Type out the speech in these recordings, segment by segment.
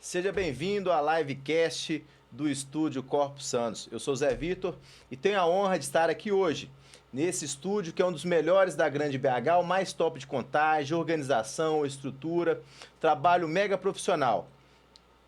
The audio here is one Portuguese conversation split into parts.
Seja bem-vindo à livecast do Estúdio Corpo Santos. Eu sou Zé Vitor e tenho a honra de estar aqui hoje, nesse estúdio que é um dos melhores da Grande BH, o mais top de contagem, organização, estrutura, trabalho mega profissional.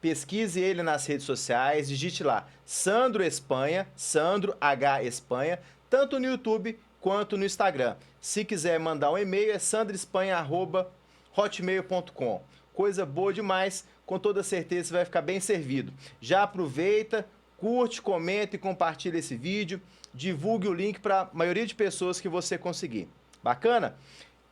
Pesquise ele nas redes sociais, digite lá Sandro Espanha, Sandro H Espanha, tanto no YouTube quanto no Instagram. Se quiser mandar um e-mail é sandroespanha@hotmail.com. Coisa boa demais, com toda certeza você vai ficar bem servido. Já aproveita, curte, comenta e compartilha esse vídeo, divulgue o link para a maioria de pessoas que você conseguir. Bacana?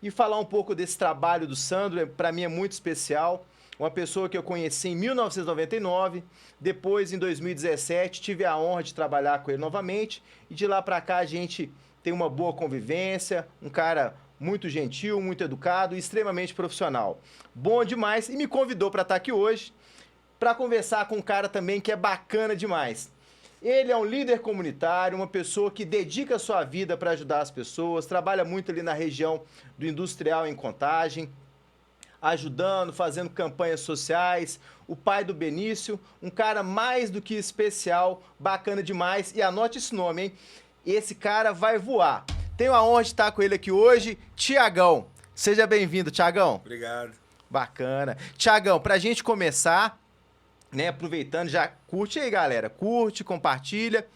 E falar um pouco desse trabalho do Sandro, para mim é muito especial. Uma pessoa que eu conheci em 1999, depois em 2017 tive a honra de trabalhar com ele novamente e de lá para cá a gente tem uma boa convivência, um cara muito gentil, muito educado e extremamente profissional. Bom demais e me convidou para estar aqui hoje para conversar com um cara também que é bacana demais. Ele é um líder comunitário, uma pessoa que dedica a sua vida para ajudar as pessoas, trabalha muito ali na região do industrial em Contagem, ajudando, fazendo campanhas sociais, o pai do Benício, um cara mais do que especial, bacana demais, e anote esse nome, hein? Esse cara vai voar. Tenho a honra de estar com ele aqui hoje, Tiagão. Seja bem-vindo, Tiagão. Obrigado. Bacana. Tiagão, pra gente começar, né, aproveitando, já curte aí, galera, curte, compartilha.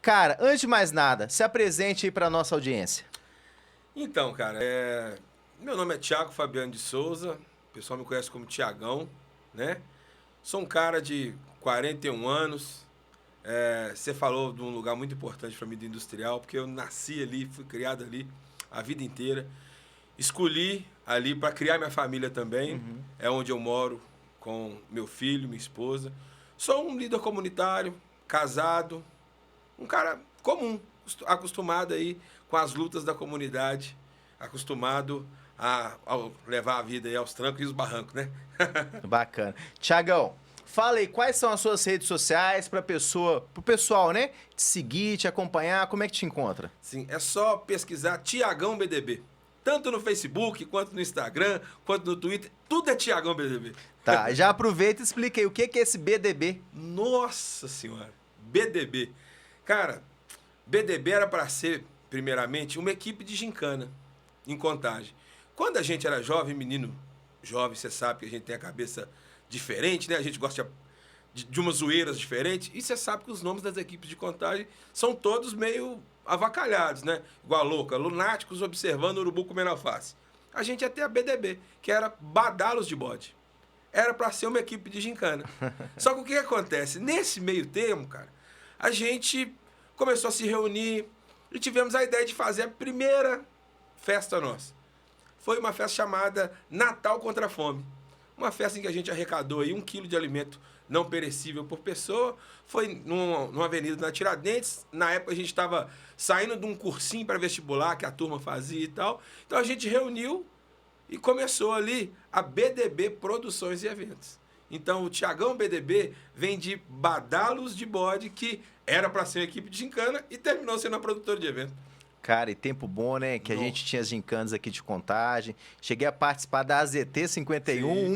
Cara, antes de mais nada, se apresente aí pra nossa audiência. Então, cara, meu nome é Thiago Fabiano de Souza, o pessoal me conhece como Tiagão, né? Sou um cara de 41 anos. Você falou de um lugar muito importante para mim do industrial, porque eu nasci ali, fui criado ali a vida inteira. Escolhi ali para criar minha família também. É onde eu moro com meu filho, minha esposa. Sou um líder comunitário, casado, um cara comum, acostumado aí com as lutas da comunidade, acostumado a levar a vida aí aos trancos e os barrancos, né? Bacana. Tiagão, fala aí quais são as suas redes sociais para pro pessoal, né? Te seguir, te acompanhar, como é que te encontra? Sim, é só pesquisar Tiagão BDB. Tanto no Facebook, quanto no Instagram, quanto no Twitter, tudo é Tiagão BDB. Tá, já aproveita e explica aí o que é esse BDB. Nossa Senhora, BDB. Cara, BDB era para ser, primeiramente, uma equipe de gincana em Contagem. Quando a gente era jovem, menino jovem, você sabe que a gente tem a cabeça diferente, né? A gente gosta de umas zoeiras diferentes. E você sabe que os nomes das equipes de Contagem são todos meio avacalhados, né? Igual a louca, lunáticos observando o urubu comendo alface. A gente ia ter a BDB, que era Badalos de Bode. Era para ser uma equipe de gincana. Só que o que acontece? Nesse meio termo, cara, a gente começou a se reunir e tivemos a ideia de fazer a primeira festa nossa. Foi uma festa chamada Natal contra a Fome. Uma festa em que a gente arrecadou aí 1 quilo de alimento não perecível por pessoa. Foi numa avenida na Tiradentes. Na época a gente estava saindo de um cursinho para vestibular que a turma fazia e tal. Então a gente reuniu e começou ali a BDB Produções e Eventos. Então o Tiagão BDB vem de Badalos de Bode, que era para ser uma equipe de gincana e terminou sendo uma produtora de evento. Cara, e tempo bom, né? Que a gente tinha as gincanas aqui de Contagem. Cheguei a participar da AZT 51,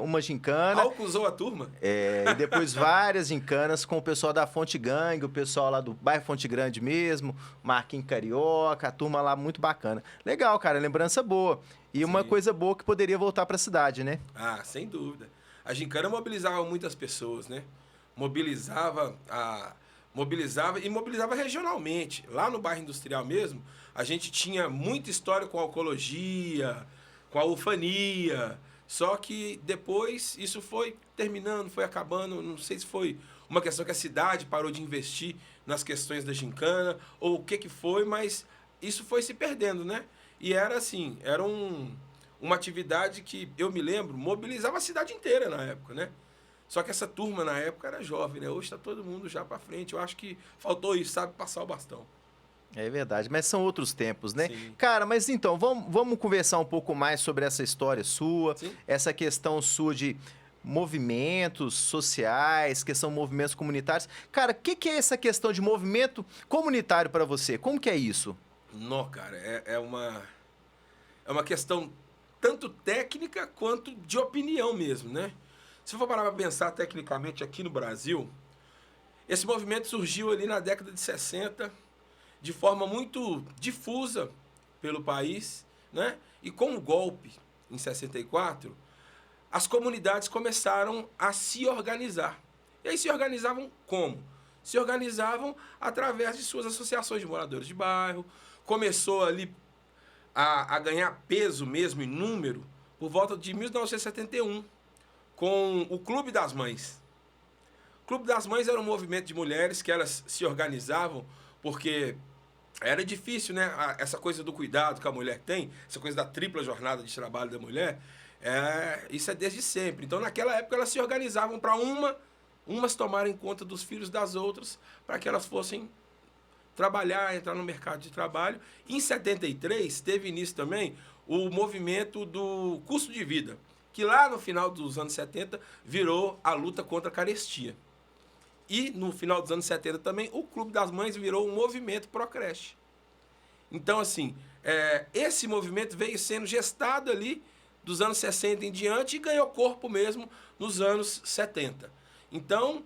uma gincana. Álcool usou a turma. E depois várias gincanas com o pessoal da Fonte Gangue, o pessoal lá do bairro Fonte Grande mesmo, Marquinhos Carioca, a turma lá muito bacana. Legal, cara, lembrança boa. E uma coisa boa que poderia voltar para a cidade, né? Ah, sem dúvida. A gincana mobilizava muitas pessoas, né? Mobilizava e mobilizava regionalmente. Lá no bairro industrial mesmo, a gente tinha muita história com a alcoologia, com a ufania. Só que depois isso foi terminando, foi acabando. Não sei se foi uma questão que a cidade parou de investir nas questões da gincana ou o que foi, mas isso foi se perdendo, né? E era assim, era uma atividade que, eu me lembro, mobilizava a cidade inteira na época, né? Só que essa turma, na época, era jovem, né? Hoje está todo mundo já para frente. Eu acho que faltou isso, sabe? Passar o bastão. É verdade, mas são outros tempos, né? Sim. Cara, mas então, vamos conversar um pouco mais sobre essa história sua, Sim. essa questão sua de movimentos sociais, questão de movimentos comunitários. Cara, o que é essa questão de movimento comunitário para você? Como que é isso? Não, cara, é uma questão tanto técnica quanto de opinião mesmo, né? Se for parar para pensar tecnicamente aqui no Brasil, esse movimento surgiu ali na década de 60, de forma muito difusa pelo país, né? E com o golpe em 64, as comunidades começaram a se organizar. E aí se organizavam como? Se organizavam através de suas associações de moradores de bairro. Começou ali a ganhar peso mesmo em número por volta de 1971, com o Clube das Mães. O Clube das Mães era um movimento de mulheres que elas se organizavam porque era difícil, né? Essa coisa do cuidado que a mulher tem, essa coisa da tripla jornada de trabalho da mulher, isso é desde sempre. Então, naquela época, elas se organizavam para umas tomarem conta dos filhos das outras, para que elas fossem trabalhar, entrar no mercado de trabalho. Em 73, teve início também o movimento do custo de vida, que lá no final dos anos 70 virou a luta contra a carestia. E no final dos anos 70 também, o Clube das Mães virou um movimento pró-creche. Então, assim, esse movimento veio sendo gestado ali dos anos 60 em diante e ganhou corpo mesmo nos anos 70. Então,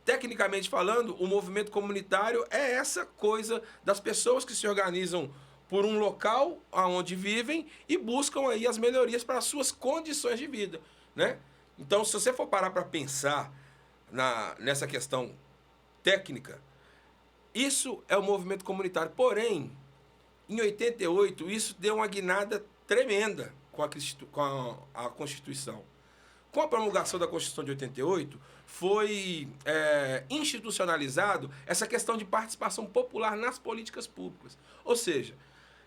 tecnicamente falando, o movimento comunitário é essa coisa das pessoas que se organizam por um local onde vivem e buscam aí as melhorias para as suas condições de vida, né? Então, se você for parar para pensar nessa questão técnica, isso é o movimento comunitário. Porém, em 88, isso deu uma guinada tremenda com a Constituição. Com a promulgação da Constituição de 88, foi institucionalizado essa questão de participação popular nas políticas públicas. Ou seja,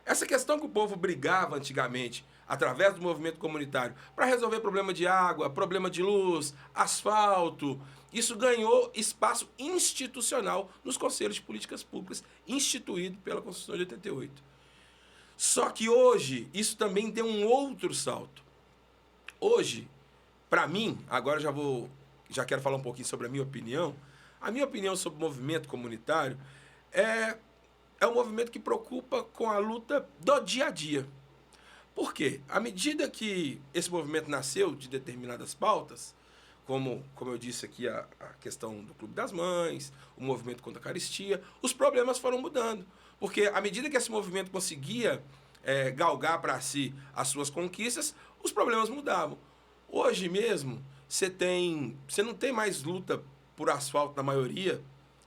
essa questão que o povo brigava antigamente, através do movimento comunitário, para resolver problema de água, problema de luz, asfalto, isso ganhou espaço institucional nos conselhos de políticas públicas, instituído pela Constituição de 88. Só que hoje, isso também deu um outro salto. Hoje, para mim, agora já quero falar um pouquinho sobre a minha opinião. A minha opinião sobre o movimento comunitário é um movimento que preocupa com a luta do dia a dia. Por quê? À medida que esse movimento nasceu de determinadas pautas, como eu disse aqui, a questão do Clube das Mães, o movimento contra a carestia, os problemas foram mudando. Porque à medida que esse movimento conseguia galgar para si as suas conquistas, os problemas mudavam. Hoje mesmo, você não tem mais luta por asfalto na maioria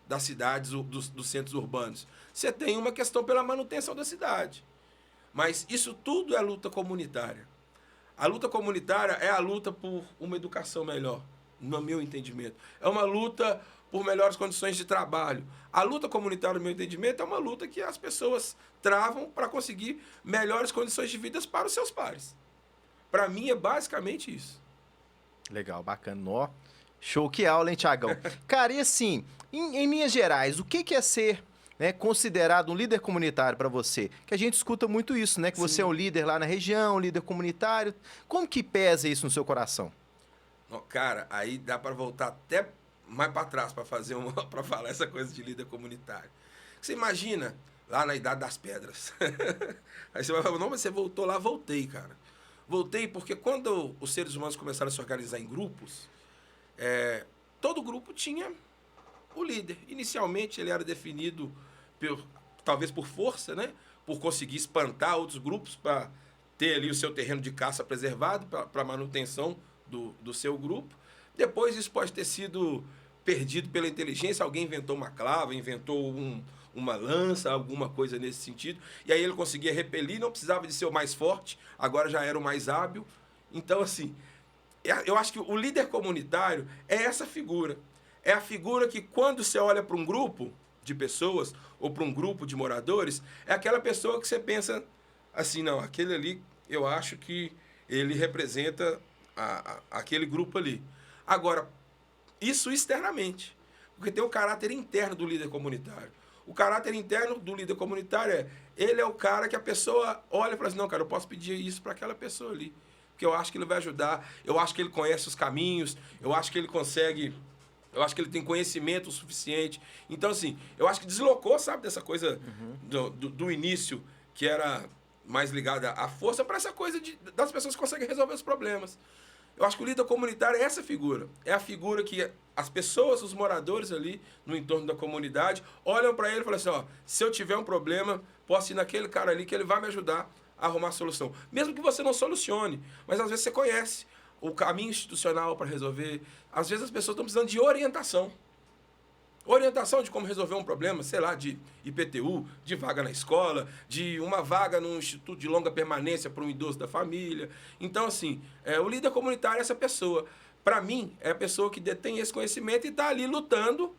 das cidades, dos centros urbanos. Você tem uma questão pela manutenção da cidade. Mas isso tudo é luta comunitária. A luta comunitária é a luta por uma educação melhor, no meu entendimento. É uma luta por melhores condições de trabalho. A luta comunitária, no meu entendimento, é uma luta que as pessoas travam para conseguir melhores condições de vida para os seus pares. Para mim, é basicamente isso. Legal, bacana. Ó, show, que aula, hein, Thiagão? Cara, e assim, em Minas Gerais, o que é ser, né, considerado um líder comunitário para você? Que a gente escuta muito isso, né? Que você é um líder lá na região, um líder comunitário. Como que pesa isso no seu coração? Cara, aí dá para voltar até mais para trás para falar essa coisa de líder comunitário. Você imagina lá na Idade das Pedras. Aí você vai falar, não, mas você voltou lá? Voltei, cara. Voltei porque quando os seres humanos começaram a se organizar em grupos, todo grupo tinha o líder. Inicialmente ele era definido talvez por força, né? Por conseguir espantar outros grupos para ter ali o seu terreno de caça preservado para manutenção do seu grupo. Depois isso pode ter sido perdido pela inteligência, alguém inventou uma clava, inventou uma lança, alguma coisa nesse sentido, e aí ele conseguia repelir, não precisava de ser o mais forte, agora já era o mais hábil. Então, assim, eu acho que o líder comunitário é essa figura. É a figura que, quando você olha para um grupo de pessoas ou para um grupo de moradores, é aquela pessoa que você pensa assim, não, aquele ali, eu acho que ele representa aquele grupo ali. Agora, isso externamente, porque tem o caráter interno do líder comunitário. O caráter interno do líder comunitário ele é o cara que a pessoa olha e fala assim, não, cara, eu posso pedir isso para aquela pessoa ali, porque eu acho que ele vai ajudar, eu acho que ele conhece os caminhos, eu acho que ele consegue, eu acho que ele tem conhecimento o suficiente. Então, assim, eu acho que deslocou, sabe, dessa coisa do início, que era mais ligada à força, para essa coisa das pessoas que conseguem resolver os problemas. Eu acho que o líder comunitário é essa figura. É a figura que as pessoas, os moradores ali no entorno da comunidade, olham para ele e falam assim, ó, se eu tiver um problema, posso ir naquele cara ali que ele vai me ajudar a arrumar a solução. Mesmo que você não solucione, mas às vezes você conhece o caminho institucional para resolver. Às vezes as pessoas estão precisando de orientação. Orientação de como resolver um problema, sei lá, de IPTU, de vaga na escola, de uma vaga num instituto de longa permanência para um idoso da família. Então, assim, o líder comunitário é essa pessoa. Para mim, é a pessoa que detém esse conhecimento e está ali lutando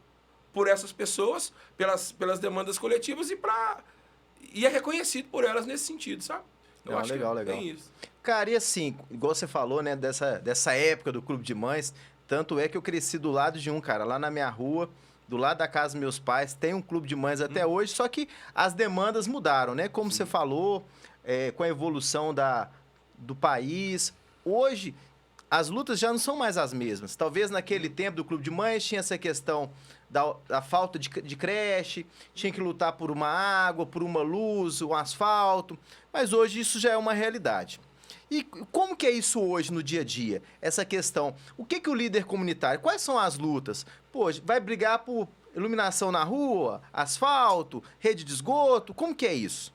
por essas pessoas, pelas demandas coletivas e é reconhecido por elas nesse sentido, sabe? Eu acho legal, que legal. tem isso. Cara, e assim, igual você falou, né, dessa época do Clube de Mães, tanto é que eu cresci do lado de um, cara, lá na minha rua, do lado da casa dos meus pais, tem um clube de mães até hoje, só que as demandas mudaram, né? Como você falou, com a evolução do país. Hoje, as lutas já não são mais as mesmas. Talvez naquele tempo do clube de mães tinha essa questão da falta de creche, tinha que lutar por uma água, por uma luz, um asfalto, mas hoje isso já é uma realidade. E como que é isso hoje no dia a dia? Essa questão, o que o líder comunitário, quais são as lutas? Pô, vai brigar por iluminação na rua, asfalto, rede de esgoto, como que é isso?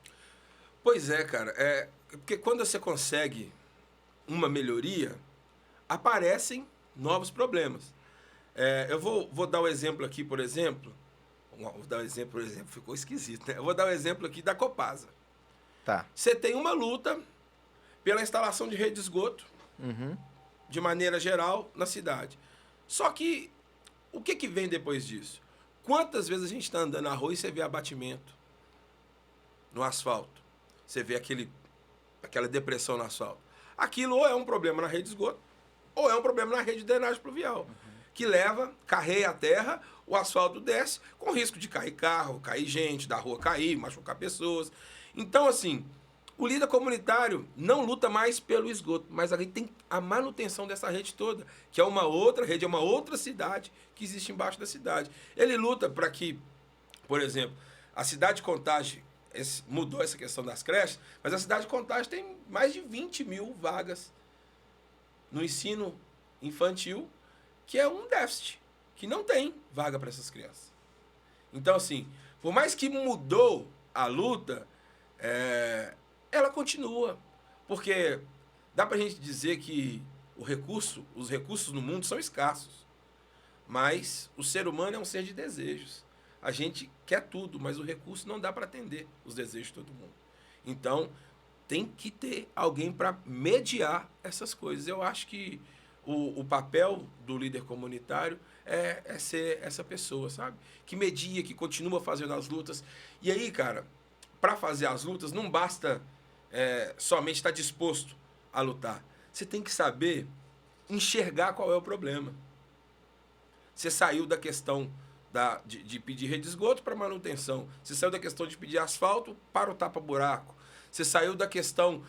Pois é, cara. Porque quando você consegue uma melhoria, aparecem novos problemas. Eu vou dar o exemplo aqui, por exemplo. Vou dar o exemplo, ficou esquisito, né? Eu vou dar o exemplo aqui da Copasa. Tá. Você tem uma luta pela instalação de rede de esgoto, de maneira geral, na cidade. Só que, o que vem depois disso? Quantas vezes a gente está andando na rua e você vê abatimento no asfalto? Você vê aquela depressão no asfalto. Aquilo ou é um problema na rede de esgoto, ou é um problema na rede de drenagem pluvial, que carreia a terra, o asfalto desce, com risco de cair carro, cair gente, da rua cair, machucar pessoas. Então, assim, o líder comunitário não luta mais pelo esgoto, mas ali tem a manutenção dessa rede toda, que é uma outra rede, é uma outra cidade que existe embaixo da cidade. Ele luta para que, por exemplo, a cidade de Contagem mudou essa questão das creches, mas a cidade de Contagem tem mais de 20 mil vagas no ensino infantil, que é um déficit, que não tem vaga para essas crianças. Então, assim, por mais que mudou a luta, ela continua. Porque dá pra gente dizer que os recursos no mundo são escassos. Mas o ser humano é um ser de desejos. A gente quer tudo, mas o recurso não dá para atender os desejos de todo mundo. Então, tem que ter alguém para mediar essas coisas. Eu acho que o papel do líder comunitário é ser essa pessoa, sabe? Que media, que continua fazendo as lutas. E aí, cara, para fazer as lutas, não basta somente estar disposto a lutar. Você tem que saber enxergar qual é o problema. Você saiu da questão de pedir rede de esgoto para manutenção. Você saiu da questão de pedir asfalto para o tapa-buraco. Você saiu da questão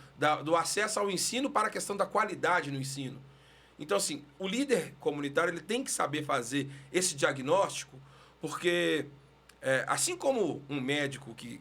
do acesso ao ensino para a questão da qualidade no ensino. Então, assim, o líder comunitário ele tem que saber fazer esse diagnóstico, porque assim como um médico que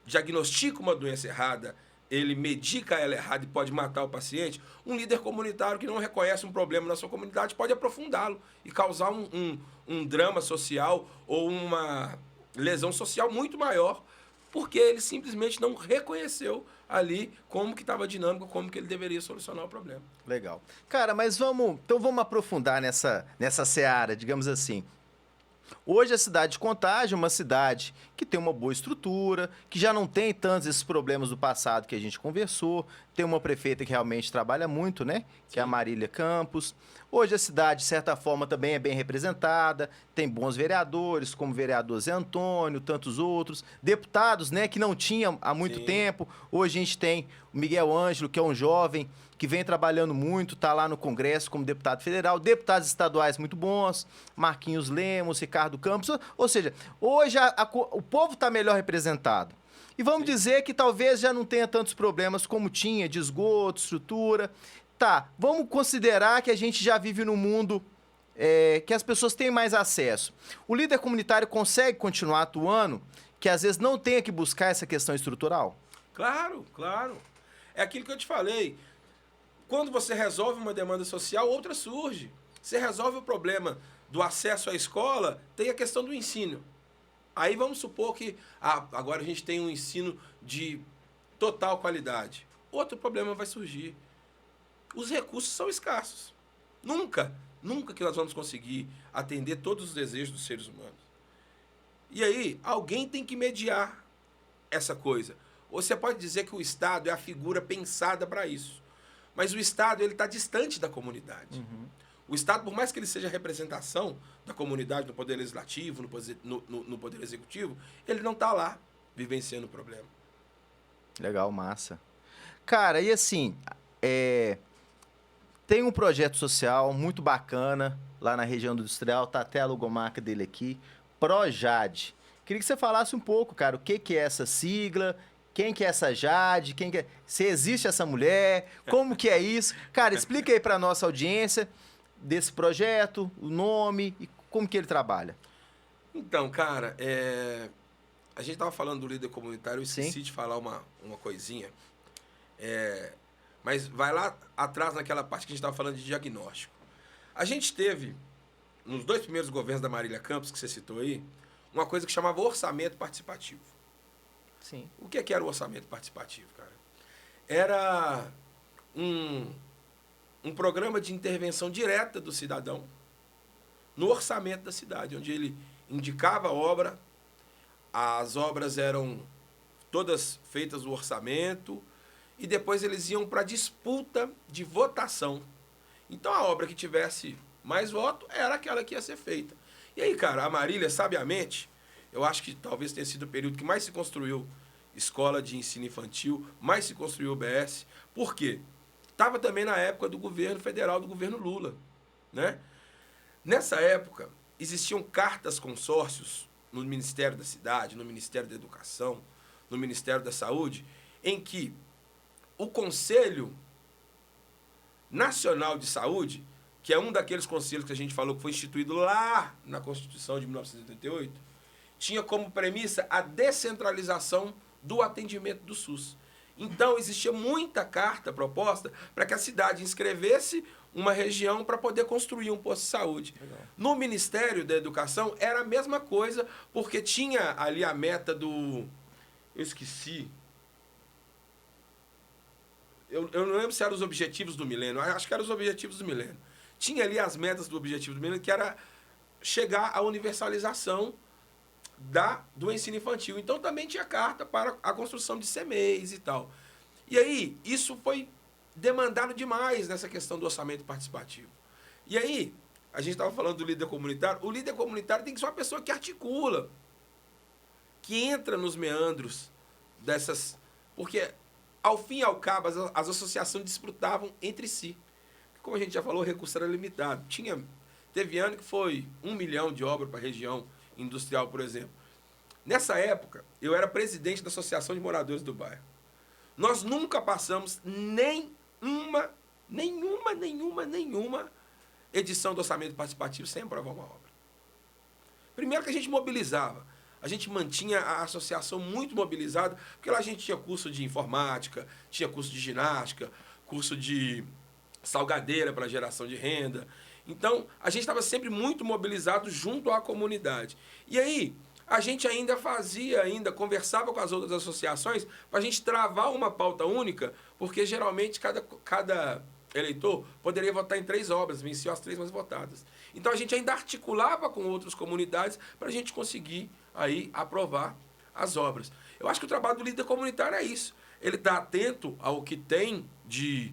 diagnostica uma doença errada, ele medica ela errada e pode matar o paciente, um líder comunitário que não reconhece um problema na sua comunidade pode aprofundá-lo e causar um drama social ou uma lesão social muito maior, porque ele simplesmente não reconheceu ali como que estava a dinâmica, como que ele deveria solucionar o problema. Legal. Cara, mas vamos aprofundar nessa seara, digamos assim. Hoje a cidade de Contagem é uma cidade que tem uma boa estrutura, que já não tem tantos esses problemas do passado que a gente conversou, tem uma prefeita que realmente trabalha muito, né? Que é a Marília Campos. Hoje a cidade, de certa forma, também é bem representada, tem bons vereadores, como o vereador Zé Antônio, tantos outros, deputados, né, que não tinham há muito tempo. Hoje a gente tem o Miguel Ângelo, que é um jovem que vem trabalhando muito, está lá no Congresso como deputado federal, deputados estaduais muito bons, Marquinhos Lemos, Ricardo Campos, ou seja, hoje o povo está melhor representado. E vamos dizer que talvez já não tenha tantos problemas como tinha, de esgoto, estrutura. Tá, vamos considerar que a gente já vive num mundo que as pessoas têm mais acesso. O líder comunitário consegue continuar atuando, que às vezes não tenha que buscar essa questão estrutural? Claro, claro. É aquilo que eu te falei. quando você resolve uma demanda social, outra surge. Você resolve o problema do acesso à escola, tem a questão do ensino. Aí vamos supor que agora a gente tem um ensino de total qualidade. Outro problema vai surgir. Os recursos são escassos. Nunca que nós vamos conseguir atender todos os desejos dos seres humanos. E aí, alguém tem que mediar essa coisa. Ou você pode dizer que o Estado é a figura pensada para isso. Mas o Estado ele está distante da comunidade. Uhum. O Estado, por mais que ele seja a representação da comunidade no Poder Legislativo, no Poder Executivo, ele não está lá vivenciando o problema. Legal, massa. Cara, e assim, tem um projeto social muito bacana lá na região industrial, tá até a logomarca dele aqui, Projade. Queria que você falasse um pouco, cara, o que é essa sigla, quem que é essa Jade, se existe essa mulher, como que é isso. Cara, explica aí para nossa audiência desse projeto, o nome e como que ele trabalha. Então, cara, a gente estava falando do líder comunitário, eu esqueci Sim. de falar uma coisinha. Mas vai lá atrás naquela parte que a gente estava falando de diagnóstico. A gente teve, nos 2 primeiros governos da Marília Campos, que você citou aí, uma coisa que chamava orçamento participativo. Sim. O que era o orçamento participativo, cara? Era um programa de intervenção direta do cidadão no orçamento da cidade, onde ele indicava a obra, as obras eram todas feitas no orçamento, e depois eles iam para disputa de votação. Então a obra que tivesse mais voto era aquela que ia ser feita. E aí, cara, a Marília, sabiamente, eu acho que talvez tenha sido o período que mais se construiu escola de ensino infantil, mais se construiu o BS. Por quê? Estava também na época do governo federal, do governo Lula, né? Nessa época, existiam cartas consórcios no Ministério da Cidade, no Ministério da Educação, no Ministério da Saúde, em que o Conselho Nacional de Saúde, que é um daqueles conselhos que a gente falou que foi instituído lá na Constituição de 1988, tinha como premissa a descentralização do atendimento do SUS. Então, existia muita carta proposta para que a cidade inscrevesse uma região para poder construir um posto de saúde. Legal. No Ministério da Educação era a mesma coisa, porque tinha ali a meta do... Eu esqueci. Eu não lembro se eram os objetivos do milênio. Acho que eram os objetivos do milênio. Tinha ali as metas do objetivo do milênio, que era chegar à universalização do ensino infantil. Então, também tinha carta para a construção de CMEs e tal. E aí, isso foi demandado demais nessa questão do orçamento participativo. E aí, a gente estava falando do líder comunitário. O líder comunitário tem que ser uma pessoa que articula, que entra nos meandros dessas... Porque, ao fim e ao cabo, as associações disputavam entre si. Como a gente já falou, o recurso era limitado. Teve ano que foi 1 milhão de obras para a região industrial, por exemplo. Nessa época, eu era presidente da Associação de Moradores do Bairro. Nós nunca passamos nenhuma edição do orçamento participativo sem aprovar uma obra. Primeiro que a gente mobilizava. A gente mantinha a associação muito mobilizada, porque lá a gente tinha curso de informática, tinha curso de ginástica, curso de salgadeira para geração de renda. Então, a gente estava sempre muito mobilizado junto à comunidade. E aí, a gente conversava com as outras associações para a gente travar uma pauta única, porque geralmente cada eleitor poderia votar em 3 obras, venciam as 3 mais votadas. Então, a gente ainda articulava com outras comunidades para a gente conseguir aí aprovar as obras. Eu acho que o trabalho do líder comunitário é isso. Ele está atento ao que tem de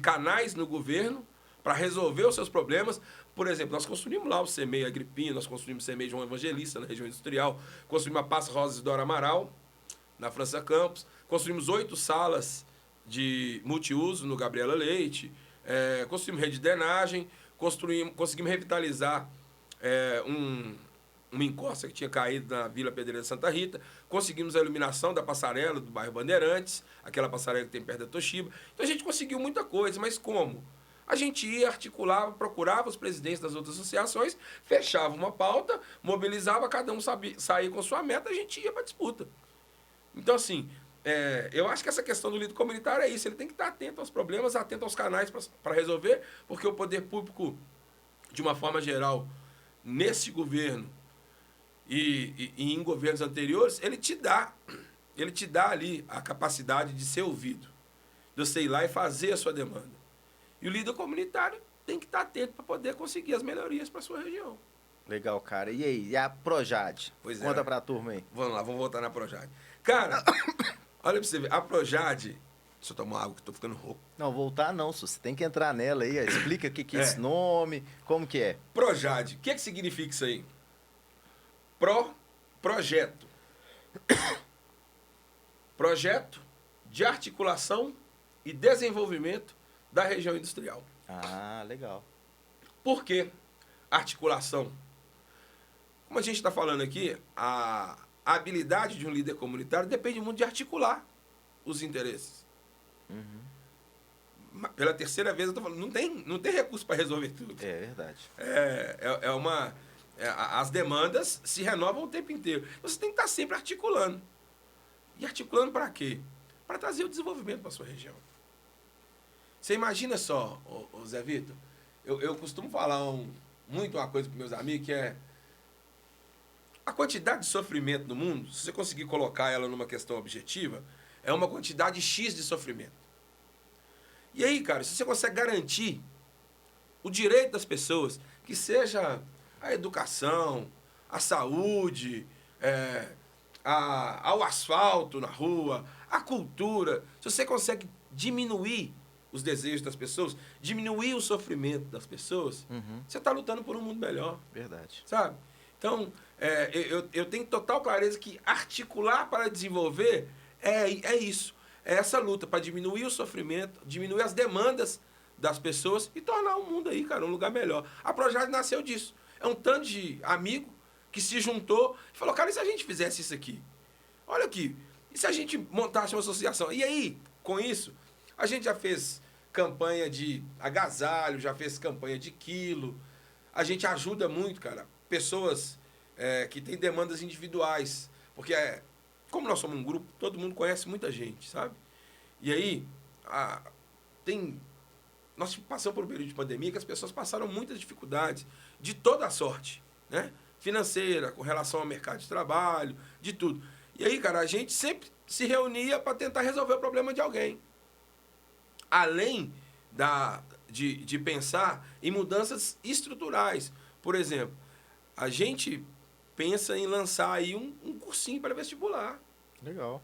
canais no governo para resolver os seus problemas. Por exemplo, nós construímos lá o CMEI Agripino, nós construímos o CMEI João Evangelista, na região industrial, construímos a Praça Rosa Isidoro Amaral, na França Campos, construímos 8 salas de multiuso no Gabriela Leite, construímos rede de drenagem, conseguimos revitalizar uma encosta que tinha caído na Vila Pedreira de Santa Rita, conseguimos a iluminação da passarela do bairro Bandeirantes, aquela passarela que tem perto da Toshiba. Então a gente conseguiu muita coisa, mas como? A gente ia, articulava, procurava os presidentes das outras associações, fechava uma pauta, mobilizava, cada um saía com sua meta, a gente ia para a disputa. Então, assim, eu acho que essa questão do líder comunitário é isso. Ele tem que estar atento aos problemas, atento aos canais para resolver, porque o poder público, de uma forma geral, nesse governo e em governos anteriores, ele te dá ali a capacidade de ser ouvido, de você ir lá e fazer a sua demanda. E o líder comunitário tem que estar atento para poder conseguir as melhorias para a sua região. Legal, cara. E aí, e a Projade? Pois Conta pra turma aí. Vamos lá, vamos voltar na Projade. Cara, olha pra você ver, a Projade... Deixa eu tomar água que eu tô ficando rouco. Não, voltar não, você tem que entrar nela aí. Ó. Explica o que é esse nome, como que é. Projade, o que significa isso aí? Projeto. Projeto de articulação e desenvolvimento da região industrial. Ah, legal. Por que articulação? Como a gente está falando aqui, a habilidade de um líder comunitário depende muito de articular os interesses. Pela terceira vez eu estou falando, não tem recurso para resolver tudo. É verdade. As demandas se renovam o tempo inteiro. Você tem que estar sempre articulando. E articulando para quê? Para trazer o desenvolvimento para a sua região. Você imagina só, Zé Vitor, eu costumo falar muito uma coisa para meus amigos, que é a quantidade de sofrimento no mundo, se você conseguir colocar ela numa questão objetiva, é uma quantidade X de sofrimento. E aí, cara, se você consegue garantir o direito das pessoas, que seja a educação, a saúde, ao asfalto na rua, a cultura, se você consegue diminuir os desejos das pessoas, diminuir o sofrimento das pessoas, você está lutando por um mundo melhor. Verdade. Sabe? Então, eu tenho total clareza que articular para desenvolver é isso. É essa luta para diminuir o sofrimento, diminuir as demandas das pessoas e tornar o mundo aí, cara, um lugar melhor. A Projade nasceu disso. É um tanto de amigo que se juntou e falou, cara, e se a gente fizesse isso aqui? Olha aqui, e se a gente montasse uma associação? E aí, com isso, a gente já fez campanha de agasalho, já fez campanha de quilo. A gente ajuda muito, cara, pessoas que têm demandas individuais. Porque, como nós somos um grupo, todo mundo conhece muita gente, sabe? E aí, nós passamos por um período de pandemia que as pessoas passaram muitas dificuldades, de toda a sorte, né? Financeira, com relação ao mercado de trabalho, de tudo. E aí, cara, a gente sempre se reunia para tentar resolver o problema de alguém. Além de pensar em mudanças estruturais. Por exemplo, a gente pensa em lançar aí um cursinho para vestibular. Legal.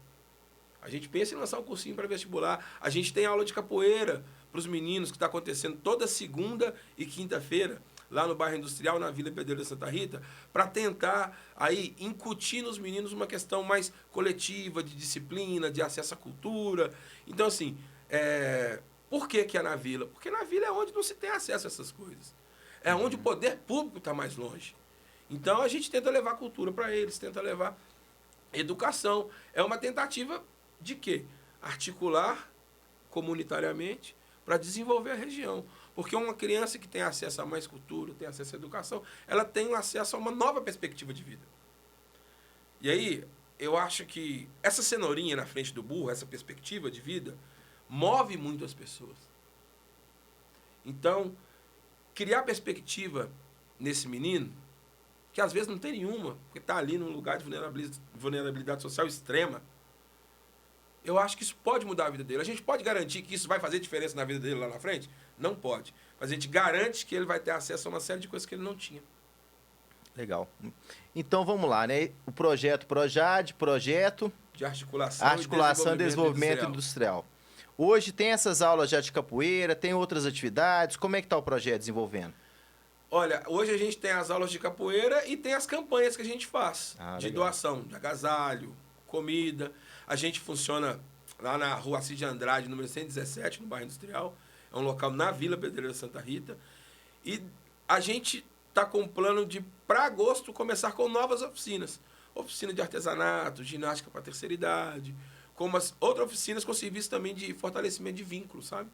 A gente pensa em lançar um cursinho para vestibular. A gente tem aula de capoeira para os meninos, que está acontecendo toda segunda e quinta-feira, lá no bairro Industrial, na Vila Pedreira de Santa Rita, para tentar aí incutir nos meninos uma questão mais coletiva, de disciplina, de acesso à cultura. Então, assim, por que é na Vila? Porque na Vila é onde não se tem acesso a essas coisas. É onde o poder público está mais longe. Então, a gente tenta levar cultura para eles, tenta levar educação. É uma tentativa de quê? Articular comunitariamente para desenvolver a região. Porque uma criança que tem acesso a mais cultura, tem acesso à educação, ela tem acesso a uma nova perspectiva de vida. E aí, eu acho que essa cenourinha na frente do burro, essa perspectiva de vida, move muito as pessoas. Então, criar perspectiva nesse menino, que às vezes não tem nenhuma, porque está ali num lugar de vulnerabilidade social extrema, eu acho que isso pode mudar a vida dele. A gente pode garantir que isso vai fazer diferença na vida dele lá na frente? Não pode. Mas a gente garante que ele vai ter acesso a uma série de coisas que ele não tinha. Legal. Então vamos lá, né? O projeto Projade, projeto de articulação e desenvolvimento industrial. Hoje tem essas aulas já de capoeira, tem outras atividades. Como é que está o projeto desenvolvendo? Olha, hoje a gente tem as aulas de capoeira e tem as campanhas que a gente faz de doação, de agasalho, comida. A gente funciona lá na Rua Cid Andrade, número 117, no bairro Industrial. É um local na Vila Pedreira de Santa Rita. E a gente está com um plano de, para agosto, começar com novas oficinas. Oficina de artesanato, ginástica para a terceira idade, como as outras oficinas com serviço também de fortalecimento de vínculos, sabe?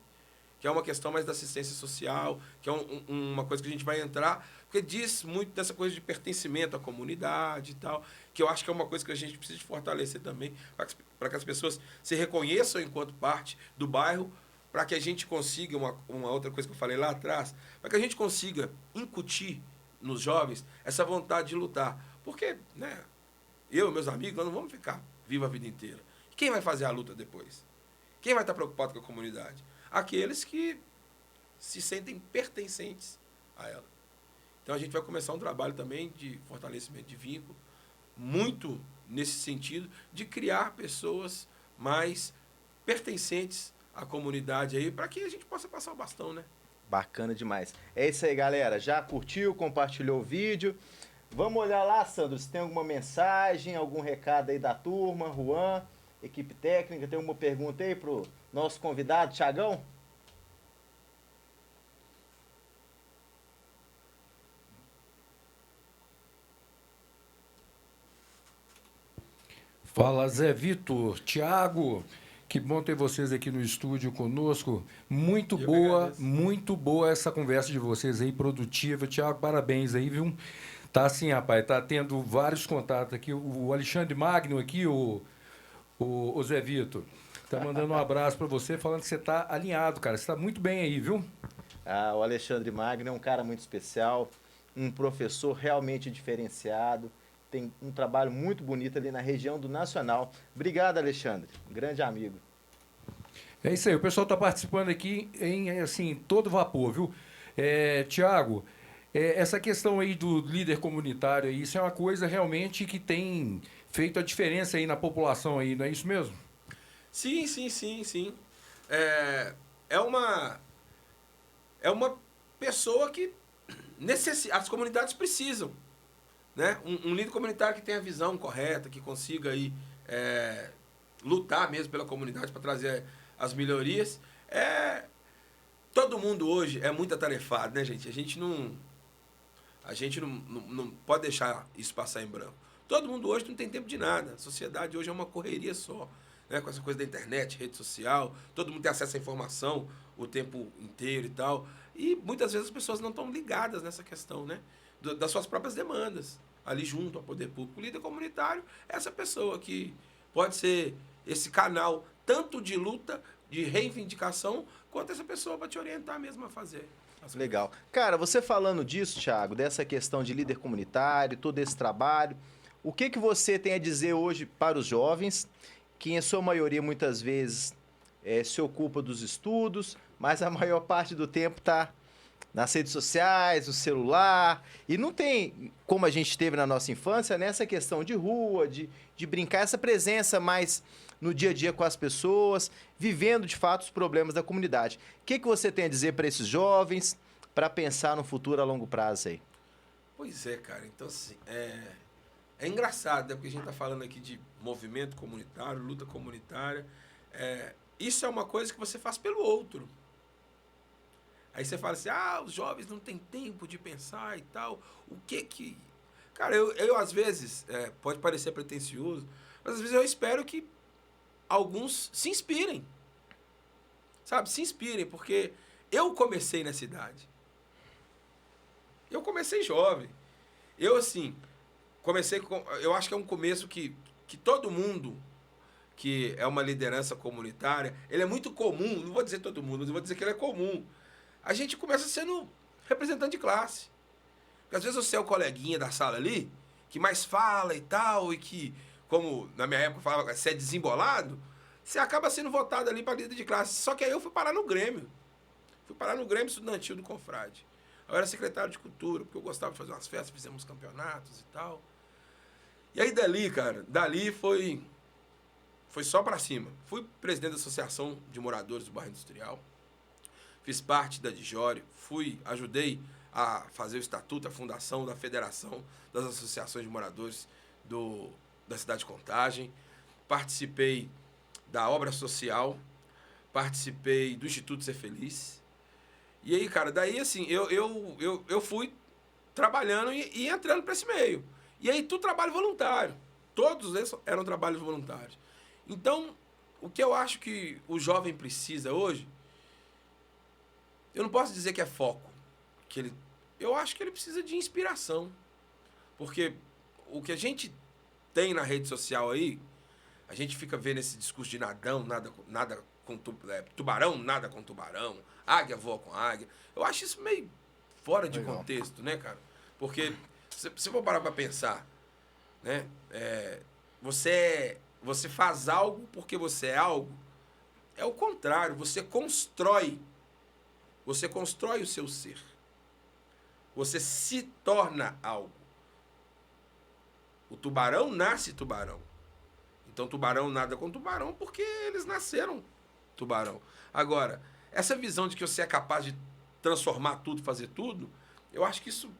que é uma questão mais da assistência social, que é uma coisa que a gente vai entrar, porque diz muito dessa coisa de pertencimento à comunidade e tal, que eu acho que é uma coisa que a gente precisa de fortalecer também, para que as pessoas se reconheçam enquanto parte do bairro, para que a gente consiga, uma outra coisa que eu falei lá atrás, para que a gente consiga incutir nos jovens essa vontade de lutar. Porque, né, eu e meus amigos, nós não vamos ficar vivos a vida inteira. Quem vai fazer a luta depois? Quem vai estar preocupado com a comunidade? Aqueles que se sentem pertencentes a ela. Então a gente vai começar um trabalho também de fortalecimento de vínculo, muito nesse sentido de criar pessoas mais pertencentes à comunidade aí, para que a gente possa passar o bastão, né? Bacana demais. É isso aí, galera. Já curtiu, compartilhou o vídeo? Vamos olhar lá, Sandro, se tem alguma mensagem, algum recado aí da turma, Juan, equipe técnica, tem alguma pergunta aí pro nosso convidado, Thiagão? Fala, Zé Vitor, Thiago, que bom ter vocês aqui no estúdio conosco. Muito boa essa conversa de vocês aí, produtiva. Thiago, parabéns aí, viu? Tá assim, rapaz, tá tendo vários contatos aqui. O Alexandre Magno aqui, o Zé Vitor, tá mandando um abraço para você, falando que você tá alinhado, cara. Você tá muito bem aí, viu? Ah, o Alexandre Magno é um cara muito especial, um professor realmente diferenciado, tem um trabalho muito bonito ali na região do Nacional. Obrigado, Alexandre, um grande amigo. É isso aí, o pessoal tá participando aqui em, assim, todo vapor, viu? Thiago, essa questão aí do líder comunitário, aí, isso é uma coisa realmente que tem feito a diferença aí na população aí, não é isso mesmo? Sim, sim, sim, sim. É uma pessoa que as comunidades precisam, né? Um líder comunitário que tenha a visão correta, que consiga aí, lutar mesmo pela comunidade para trazer as melhorias. Todo mundo hoje é muito atarefado, né, gente? A gente não pode deixar isso passar em branco. Todo mundo hoje não tem tempo de nada. A sociedade hoje é uma correria só, né? Com essa coisa da internet, rede social, todo mundo tem acesso à informação o tempo inteiro e tal. E muitas vezes as pessoas não estão ligadas nessa questão, né? Das suas próprias demandas, ali junto ao poder público. O líder comunitário é essa pessoa que pode ser esse canal tanto de luta, de reivindicação, quanto essa pessoa para te orientar mesmo a fazer. Legal. Cara, você falando disso, Thiago, dessa questão de líder comunitário, todo esse trabalho, o que você tem a dizer hoje para os jovens, que em sua maioria muitas vezes se ocupa dos estudos, mas a maior parte do tempo está nas redes sociais, no celular, e não tem, como a gente teve na nossa infância, nessa questão de rua, de brincar, essa presença mais no dia a dia com as pessoas, vivendo de fato os problemas da comunidade. O que você tem a dizer para esses jovens, para pensar no futuro a longo prazo aí? Pois é, cara. Então, assim, é engraçado, né? Porque a gente está falando aqui de movimento comunitário, luta comunitária. Isso é uma coisa que você faz pelo outro. Aí você fala assim, os jovens não têm tempo de pensar e tal. O que que... Cara, eu às vezes, pode parecer pretensioso, mas às vezes eu espero que alguns se inspirem. Sabe? Se inspirem, porque eu comecei nessa idade. Eu comecei jovem. Eu, assim, eu acho que é um começo que todo mundo que é uma liderança comunitária, ele é muito comum, não vou dizer todo mundo, mas eu vou dizer que ele é comum. A gente começa sendo representante de classe. Porque às vezes você é o coleguinha da sala ali, que mais fala e tal, e que, como na minha época falava, você é desembolado, você acaba sendo votado ali para líder de classe. Só que aí eu fui parar no Grêmio. Fui parar no Grêmio Estudantil do Confrade. Eu era secretário de cultura, porque eu gostava de fazer umas festas, fizemos campeonatos e tal. E aí dali, cara, foi só para cima. Fui presidente da Associação de Moradores do Bairro Industrial. Fiz parte da Dijori, ajudei a fazer o estatuto, a fundação da Federação das Associações de Moradores da cidade de Contagem. Participei da obra social, participei do Instituto Ser Feliz. E aí, cara, daí assim, eu fui trabalhando e entrando para esse meio. E aí, tudo trabalho voluntário. Todos eles eram trabalhos voluntários. Então, o que eu acho que o jovem precisa hoje Eu não posso dizer que é foco. Eu acho que ele precisa de inspiração. Porque o que a gente tem na rede social aí, a gente fica vendo esse discurso de nada com tubarão, nada com tubarão, águia voa com águia. Eu acho isso meio fora de contexto, né, cara? Porque, se você for parar pra pensar, né, você faz algo porque você é algo, é o contrário, você constrói o seu ser. Você se torna algo. O tubarão nasce tubarão. Então, tubarão nada com tubarão porque eles nasceram tubarão. Agora, essa visão de que você é capaz de transformar tudo, fazer tudo, eu acho que isso,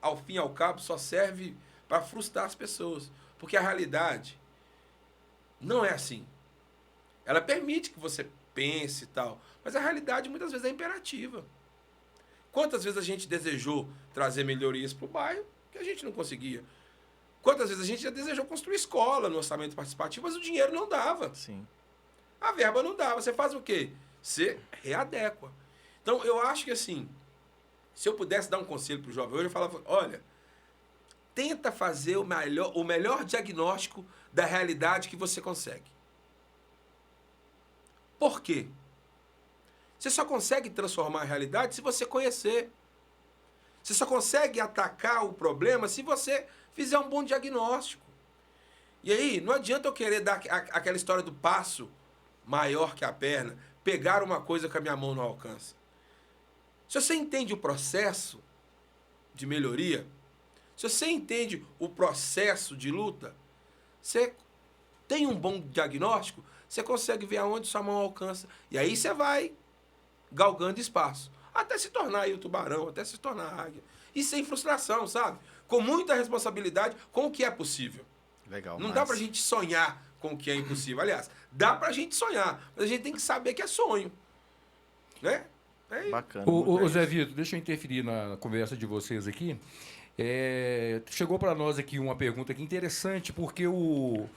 ao fim e ao cabo, só serve para frustrar as pessoas. Porque a realidade não é assim. Ela permite que você pense e tal, mas a realidade muitas vezes é imperativa. Quantas vezes a gente desejou trazer melhorias para o bairro que a gente não conseguia? Quantas vezes a gente já desejou construir escola no orçamento participativo, mas o dinheiro não dava. Sim. A verba não dava. Você faz o quê? Você readequa. Então, eu acho que assim, se eu pudesse dar um conselho para o jovem hoje, eu falava, olha, tenta fazer o melhor diagnóstico da realidade que você consegue. Por quê? Você só consegue transformar a realidade se você conhecer. Você só consegue atacar o problema se você fizer um bom diagnóstico. E aí, não adianta eu querer dar aquela história do passo maior que a perna, pegar uma coisa que a minha mão não alcança. Se você entende o processo de melhoria, se você entende o processo de luta, você tem um bom diagnóstico, você consegue ver aonde sua mão alcança. E aí você vai galgando espaço. Até se tornar aí o tubarão, até se tornar a águia. E sem frustração, sabe? Com muita responsabilidade com o que é possível. Legal. Não dá pra gente sonhar com o que é impossível. Aliás, dá pra gente sonhar, mas a gente tem que saber que é sonho. Né? Bacana. Ô Zé Vitor, deixa eu interferir na conversa de vocês aqui. Chegou para nós aqui uma pergunta aqui interessante, porque o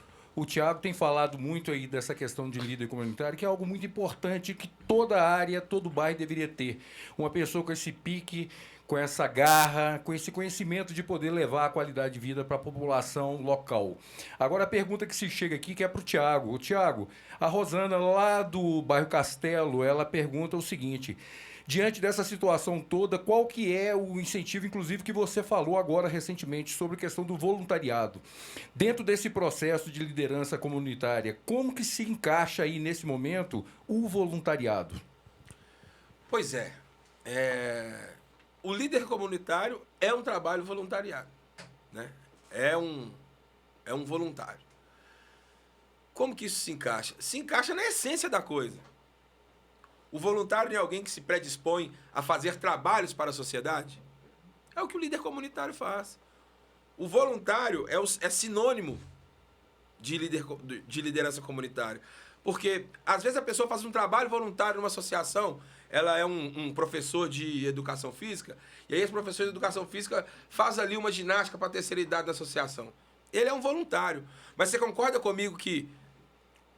Thiago tem falado muito aí dessa questão de líder comunitário, que é algo muito importante que toda área, todo bairro deveria ter. Uma pessoa com esse pique, com essa garra, com esse conhecimento de poder levar a qualidade de vida para a população local. Agora a pergunta que se chega aqui, que é para o Thiago. O Thiago, a Rosana lá do bairro Castelo, ela pergunta o seguinte: diante dessa situação toda, qual que é o incentivo, inclusive, que você falou agora recentemente sobre a questão do voluntariado? Dentro desse processo de liderança comunitária, como que se encaixa aí, nesse momento, o voluntariado? Pois é. O líder comunitário é um trabalho voluntariado. Né? É um voluntário. Como que isso se encaixa? Se encaixa na essência da coisa. O voluntário é alguém que se predispõe a fazer trabalhos para a sociedade? É o que o líder comunitário faz. O voluntário é sinônimo de liderança comunitária. Porque, às vezes, a pessoa faz um trabalho voluntário numa associação, ela é um professor de educação física, e aí esse professor de educação física faz ali uma ginástica para a terceira idade da associação. Ele é um voluntário. Mas você concorda comigo que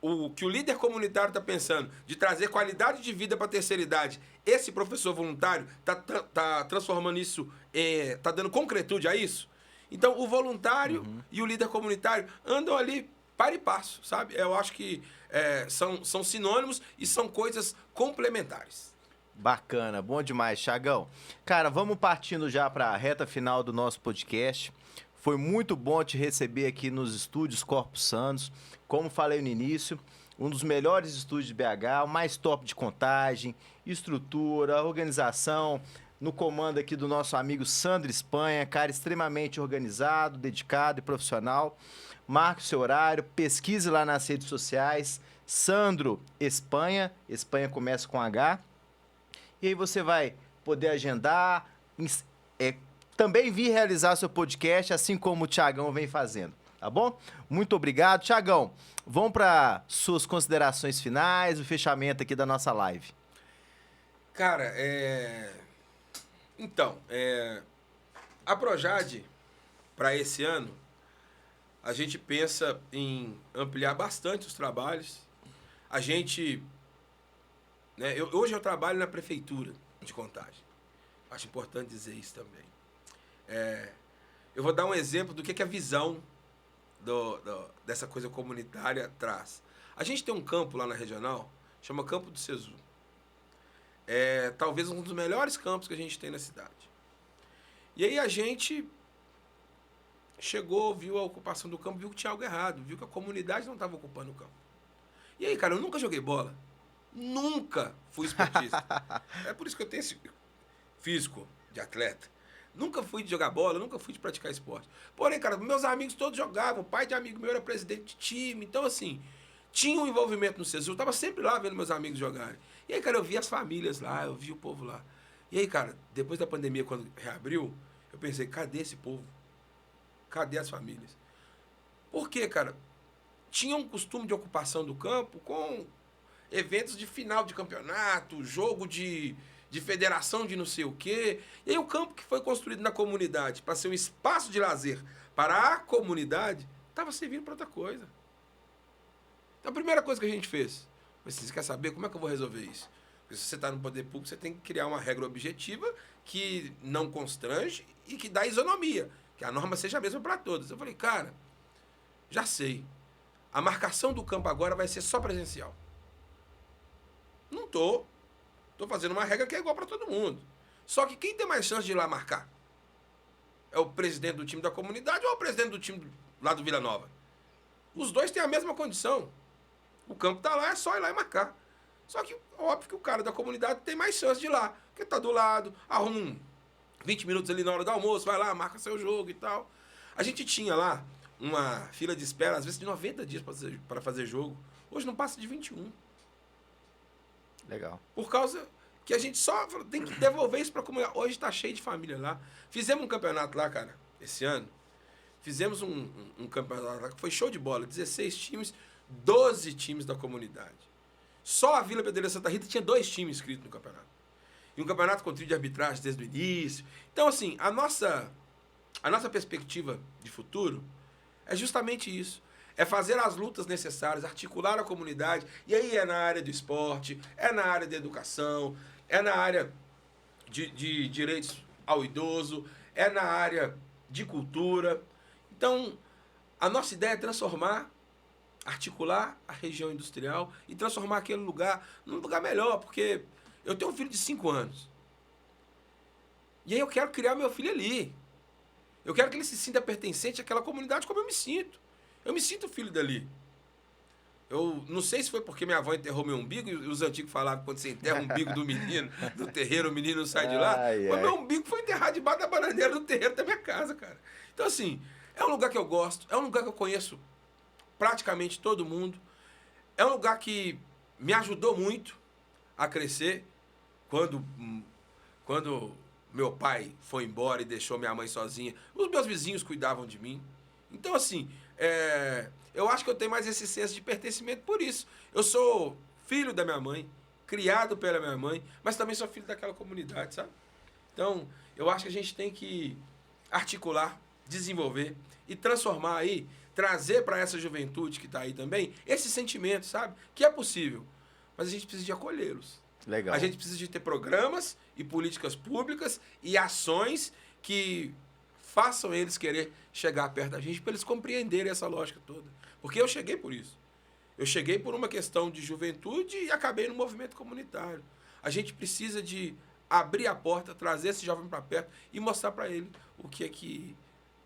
o líder comunitário está pensando de trazer qualidade de vida para a terceira idade, esse professor voluntário está transformando isso, está dando concretude a isso? Então, o voluntário e o líder comunitário andam ali par e passo, sabe? Eu acho que são sinônimos e são coisas complementares. Bacana, bom demais, Thiagão. Cara, vamos partindo já para a reta final do nosso podcast. Foi muito bom te receber aqui nos estúdios Corpus Santos. Como falei no início, um dos melhores estúdios de BH, o mais top de Contagem, estrutura, organização, no comando aqui do nosso amigo Sandro Espanha, cara extremamente organizado, dedicado e profissional. Marque o seu horário, pesquise lá nas redes sociais, Sandro Espanha, Espanha começa com H, e aí você vai poder agendar, também vir realizar seu podcast, assim como o Thiagão vem fazendo, tá bom? Muito obrigado. Thiagão, vamos para suas considerações finais, o fechamento aqui da nossa live. Cara, Então, a Projade, para esse ano, a gente pensa em ampliar bastante os trabalhos. A gente... Hoje eu trabalho na prefeitura, de Contagem. Acho importante dizer isso também. Eu vou dar um exemplo do que a visão dessa coisa comunitária traz. A gente tem um campo lá na regional, chama Campo do Cesu. É talvez um dos melhores campos que a gente tem na cidade. E aí a gente chegou, viu a ocupação do campo, viu que tinha algo errado, viu que a comunidade não estava ocupando o campo. E aí, cara, eu nunca joguei bola. Nunca fui esportista. É por isso que eu tenho esse físico de atleta. Nunca fui de jogar bola, nunca fui de praticar esporte. Porém, cara, meus amigos todos jogavam. O pai de amigo meu era presidente de time. Então, assim, tinha um envolvimento no Cesu. Eu tava sempre lá vendo meus amigos jogarem. E aí, cara, eu vi as famílias lá, eu vi o povo lá. E aí, cara, depois da pandemia, quando reabriu, eu pensei, cadê esse povo? Cadê as famílias? Por quê, cara? Tinha um costume de ocupação do campo com eventos de final de campeonato, jogo de federação de não sei o quê. E aí o campo que foi construído na comunidade para ser um espaço de lazer para a comunidade, estava servindo para outra coisa. Então a primeira coisa que a gente fez, você quer saber como é que eu vou resolver isso? Porque se você está no poder público, você tem que criar uma regra objetiva que não constrange e que dá isonomia, que a norma seja a mesma para todos. Eu falei, cara, já sei. A marcação do campo agora vai ser só presencial. Não tô. Tô fazendo uma regra que é igual para todo mundo. Só que quem tem mais chance de ir lá marcar? É o presidente do time da comunidade ou é o presidente do time lá do Vila Nova? Os dois têm a mesma condição. O campo tá lá, é só ir lá e marcar. Só que, óbvio que o cara da comunidade tem mais chance de ir lá. Porque tá do lado, arruma 20 minutos ali na hora do almoço, vai lá, marca seu jogo e tal. A gente tinha lá uma fila de espera, às vezes de 90 dias para fazer jogo. Hoje não passa de 21. Legal. Por causa que a gente só tem que devolver isso para a comunidade. Hoje está cheio de família lá. Fizemos um campeonato lá, cara, esse ano. Fizemos um campeonato lá que foi show de bola. 16 times, 12 times da comunidade. Só a Vila Pedreira Santa Rita tinha 2 times inscritos no campeonato. E um campeonato com trio de arbitragem desde o início. Então, assim, a nossa perspectiva de futuro é justamente isso. É fazer as lutas necessárias, articular a comunidade. E aí é na área do esporte, é na área da educação, é na área de direitos ao idoso, é na área de cultura. Então, a nossa ideia é transformar, articular a região industrial e transformar aquele lugar num lugar melhor. Porque eu tenho um filho de 5 anos. E aí eu quero criar meu filho ali. Eu quero que ele se sinta pertencente àquela comunidade como eu me sinto. Eu me sinto filho dali. Eu não sei se foi porque minha avó enterrou meu umbigo, e os antigos falavam que quando você enterra o umbigo do menino, do terreiro, o menino não sai de lá. Mas meu umbigo foi enterrado debaixo da bananeira do terreiro da minha casa, cara. Então, assim, é um lugar que eu gosto, é um lugar que eu conheço praticamente todo mundo, é um lugar que me ajudou muito a crescer quando meu pai foi embora e deixou minha mãe sozinha. Os meus vizinhos cuidavam de mim. Então, assim, eu acho que eu tenho mais esse senso de pertencimento por isso. Eu sou filho da minha mãe, criado pela minha mãe, mas também sou filho daquela comunidade, sabe? Então, eu acho que a gente tem que articular, desenvolver e transformar aí, trazer para essa juventude que está aí também, esse sentimento, sabe? Que é possível, mas a gente precisa de acolhê-los. Legal. A gente precisa de ter programas e políticas públicas e ações que façam eles querer chegar perto da gente para eles compreenderem essa lógica toda. Porque eu cheguei por isso. Eu cheguei por uma questão de juventude e acabei no movimento comunitário. A gente precisa de abrir a porta, trazer esse jovem para perto e mostrar para ele o que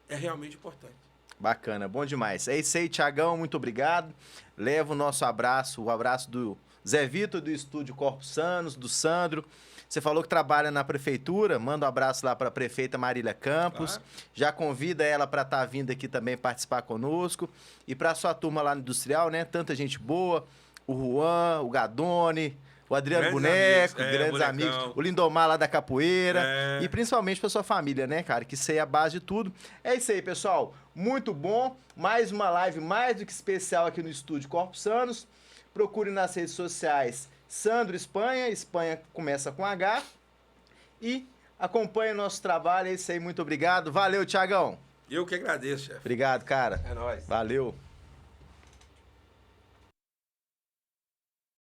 é realmente importante. Bacana, bom demais. É isso aí, Thiagão, muito obrigado. Leva o nosso abraço, o abraço do Zé Vitor, do Estúdio Corpos Sanos, do Sandro. Você falou que trabalha na prefeitura, manda um abraço lá para a prefeita Marília Campos. Claro. Já convida ela para estar vindo aqui também participar conosco. E para a sua turma lá no Industrial, né? Tanta gente boa, o Juan, o Gadone, o Adriano Boneco, grandes amigos, o Lindomar lá da Capoeira. E principalmente para sua família, né, cara? Que isso aí é a base de tudo. É isso aí, pessoal. Muito bom. Mais uma live mais do que especial aqui no Estúdio Corpos Sanos. Procure nas redes sociais Sandro Espanha, Espanha começa com H. E acompanhe o nosso trabalho. É isso aí, muito obrigado. Valeu, Thiagão. Eu que agradeço, chefe. Obrigado, cara. É nóis. Valeu.